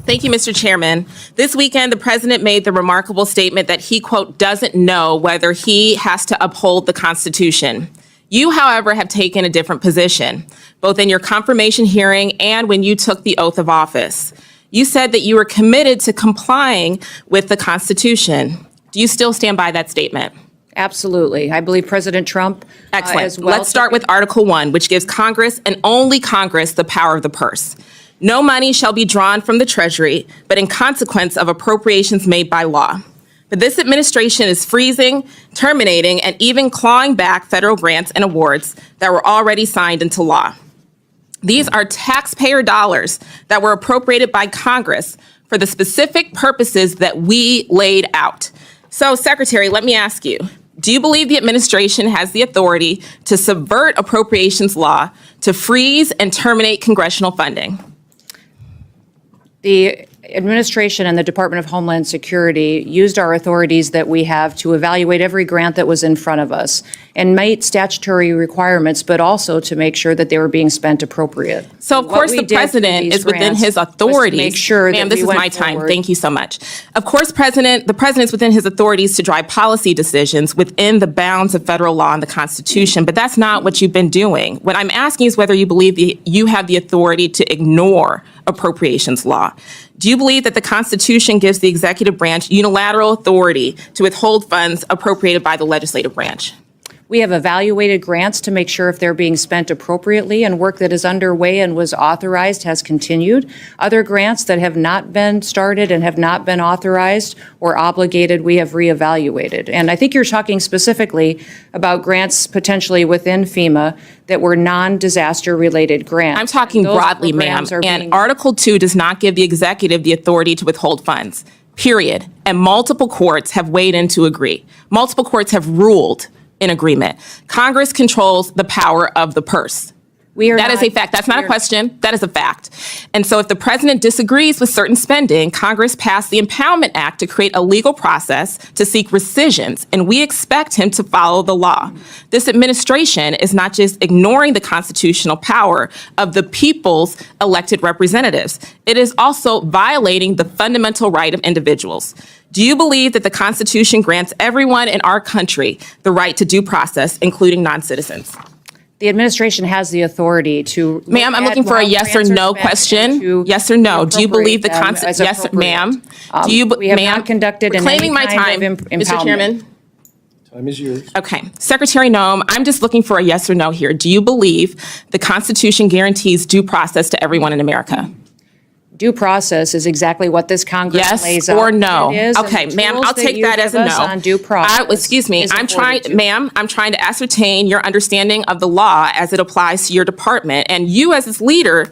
Thank you, Mr. Chairman. This weekend, the president made the remarkable statement that he, quote, doesn't know whether he has to uphold the Constitution. You, however, have taken a different position, both in your confirmation hearing and when you took the oath of office. You said that you were committed to complying with the Constitution. Do you still stand by that statement? Absolutely. I believe President Trump Excellent. as well. Let's start with Article 1, which gives Congress and only Congress the power of the purse. No money shall be drawn from the Treasury, but in consequence of appropriations made by law. But this administration is freezing, terminating, and even clawing back federal grants and awards that were already signed into law. These are taxpayer dollars that were appropriated by Congress for the specific purposes that we laid out. So, Secretary, let me ask you, do you believe the administration has the authority to subvert appropriations law to freeze and terminate congressional funding? The administration and the Department of Homeland Security used our authorities that we have to evaluate every grant that was in front of us and meet statutory requirements, but also to make sure that they were being spent appropriate. So, of course, the president is within his authorities. Make sure Ma'am, that this is my time. forward. Thank you so much. Of course, the president's within his authorities to drive policy decisions within the bounds of federal law and the Constitution, but that's not what you've been doing. What I'm asking is whether you believe you have the authority to ignore appropriations law. Do you believe that the Constitution gives the executive branch unilateral authority to withhold funds appropriated by the legislative branch? We have evaluated grants to make sure if they're being spent appropriately, and work that is underway and was authorized has continued. Other grants that have not been started and have not been authorized or obligated, we have reevaluated. And I think you're talking specifically about grants potentially within FEMA that were non-disaster related grants. I'm talking broadly, ma'am, and Article 2 does not give the executive the authority to withhold funds, period. And multiple courts have weighed in to agree. Multiple courts have ruled in agreement. Congress controls the power of the purse. That is a fact. That's not a question. That is a fact. And so if the president disagrees with certain spending, Congress passed the Impoundment Act to create a legal process to seek rescissions, and we expect him to follow the law. This administration is not just ignoring the constitutional power of the people's elected representatives. It is also violating the fundamental right of individuals. Do you believe that the Constitution grants everyone in our country the right to due process, including non-citizens? The administration has the authority to. Ma'am, I'm looking for a yes or no question. Yes or no. Do you believe the Constitution? Yes, ma'am. Do you, we have not conducted an claiming my time, Mr. Chairman? Time is yours. Okay. Secretary Noem, I'm just looking for a yes or no here. Do you believe the Constitution guarantees due process to everyone in America? Due process is exactly what this Congress lays out. Yes or no? It is, okay, ma'am, I'll take that as a no. On due process excuse me, I'm trying to ascertain your understanding of the law as it applies to your department, and you as its leader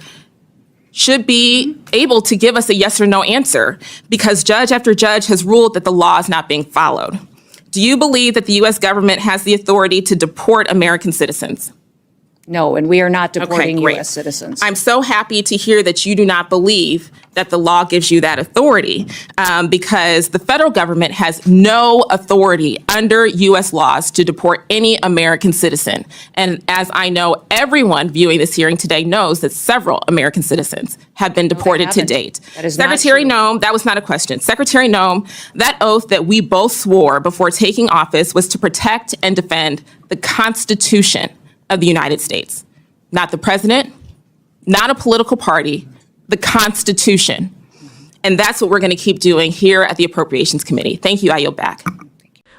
should be able to give us a yes or no answer, because judge after judge has ruled that the law is not being followed. Do you believe that the U.S. government has the authority to deport American citizens? No, and we are not deporting U.S. citizens. I'm so happy to hear that you do not believe that the law gives you that authority, because the federal government has no authority under U.S. laws to deport any American citizen. And as I know, everyone viewing this hearing today knows that several American citizens have been deported to date. That is Secretary not true. Noem, that was not a question. Secretary Noem, that oath that we both swore before taking office was to protect and defend the Constitution of the United States, not the president, not a political party, the Constitution. And that's what we're going to keep doing here at the Appropriations Committee. Thank you. I yield back.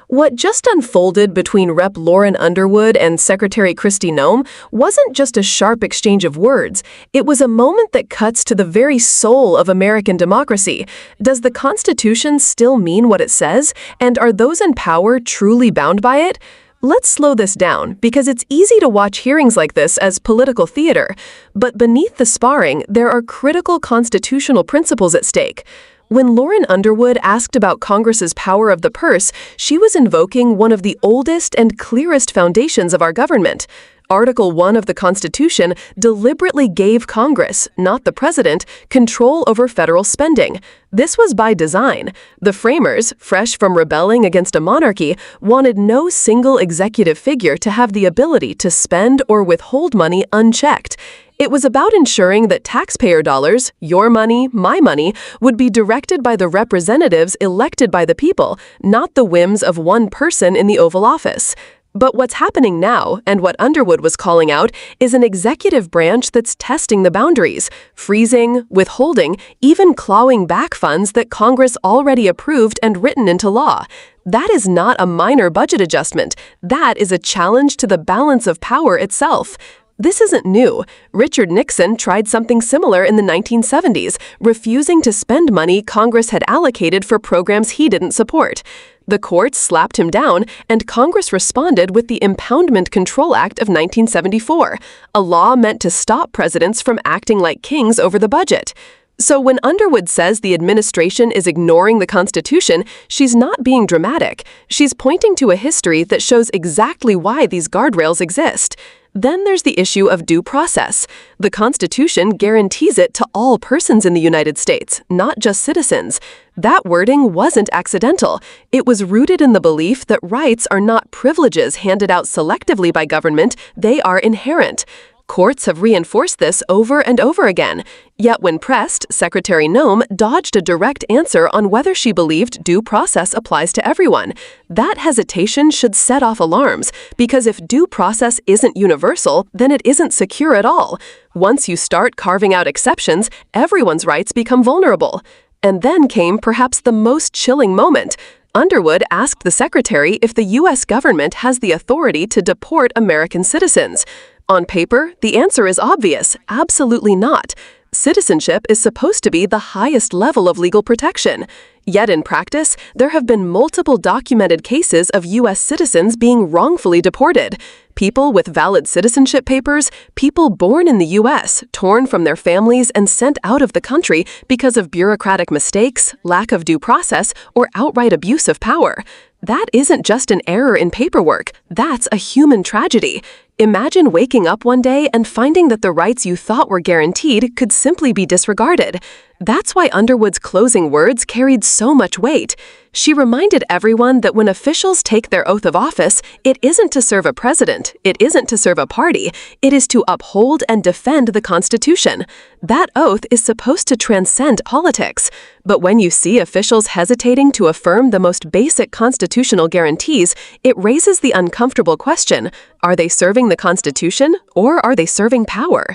What just unfolded between Rep. Lauren Underwood and Secretary Kristi Noem wasn't just a sharp exchange of words. It was a moment that cuts to the very soul of American democracy. Does the Constitution still mean what it says? And are those in power truly bound by it? Let's slow this down, because it's easy to watch hearings like this as political theater. But beneath the sparring, there are critical constitutional principles at stake. When Lauren Underwood asked about Congress's power of the purse, she was invoking one of the oldest and clearest foundations of our government. Article 1 of the Constitution deliberately gave Congress, not the president, control over federal spending. This was by design. The framers, fresh from rebelling against a monarchy, wanted no single executive figure to have the ability to spend or withhold money unchecked. It was about ensuring that taxpayer dollars, your money, my money, would be directed by the representatives elected by the people, not the whims of one person in the Oval Office. But what's happening now, and what Underwood was calling out, is an executive branch that's testing the boundaries, freezing, withholding, even clawing back funds that Congress already approved and written into law. That is not a minor budget adjustment. That is a challenge to the balance of power itself. This isn't new. Richard Nixon tried something similar in the 1970s, refusing to spend money Congress had allocated for programs he didn't support. The courts slapped him down, and Congress responded with the Impoundment Control Act of 1974, a law meant to stop presidents from acting like kings over the budget. So when Underwood says the administration is ignoring the Constitution, she's not being dramatic. She's pointing to a history that shows exactly why these guardrails exist. Then there's the issue of due process. The Constitution guarantees it to all persons in the United States, not just citizens. That wording wasn't accidental. It was rooted in the belief that rights are not privileges handed out selectively by government, they are inherent. Courts have reinforced this over and over again. Yet when pressed, Secretary Noem dodged a direct answer on whether she believed due process applies to everyone. That hesitation should set off alarms, because if due process isn't universal, then it isn't secure at all. Once you start carving out exceptions, everyone's rights become vulnerable. And then came perhaps the most chilling moment. Underwood asked the Secretary if the U.S. government has the authority to deport American citizens. On paper, the answer is obvious: absolutely not. Citizenship is supposed to be the highest level of legal protection. Yet in practice, there have been multiple documented cases of U.S. citizens being wrongfully deported. People with valid citizenship papers, people born in the U.S., torn from their families and sent out of the country because of bureaucratic mistakes, lack of due process, or outright abuse of power. That isn't just an error in paperwork, that's a human tragedy. Imagine waking up one day and finding that the rights you thought were guaranteed could simply be disregarded. That's why Underwood's closing words carried so much weight. She reminded everyone that when officials take their oath of office, it isn't to serve a president, it isn't to serve a party, it is to uphold and defend the Constitution. That oath is supposed to transcend politics. But when you see officials hesitating to affirm the most basic constitutional guarantees, it raises the uncomfortable question: are they serving the Constitution, or are they serving power?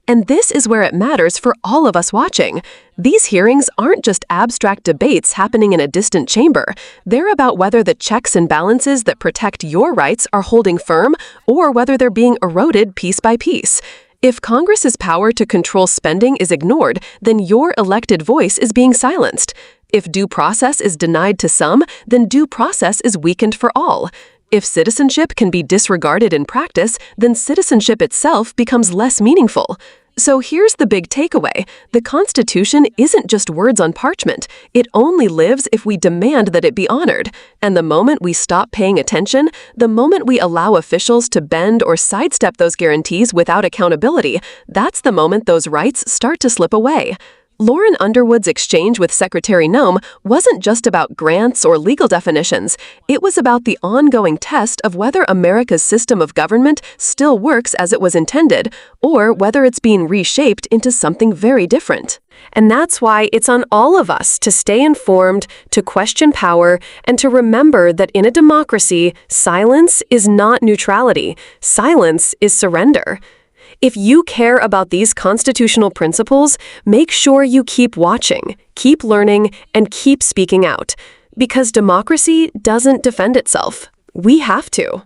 And this is where it matters for all of us watching. These hearings aren't just abstract debates happening in a distant chamber. They're about whether the checks and balances that protect your rights are holding firm, or whether they're being eroded piece by piece. If Congress's power to control spending is ignored, then your elected voice is being silenced. If due process is denied to some, then due process is weakened for all. If citizenship can be disregarded in practice, then citizenship itself becomes less meaningful. So here's the big takeaway. The Constitution isn't just words on parchment. It only lives if we demand that it be honored. And the moment we stop paying attention, the moment we allow officials to bend or sidestep those guarantees without accountability, that's the moment those rights start to slip away. Lauren Underwood's exchange with Secretary Noem wasn't just about grants or legal definitions. It was about the ongoing test of whether America's system of government still works as it was intended, or whether it's being reshaped into something very different. And that's why it's on all of us to stay informed, to question power, and to remember that in a democracy, silence is not neutrality. Silence is surrender. If you care about these constitutional principles, make sure you keep watching, keep learning, and keep speaking out. Because democracy doesn't defend itself. We have to.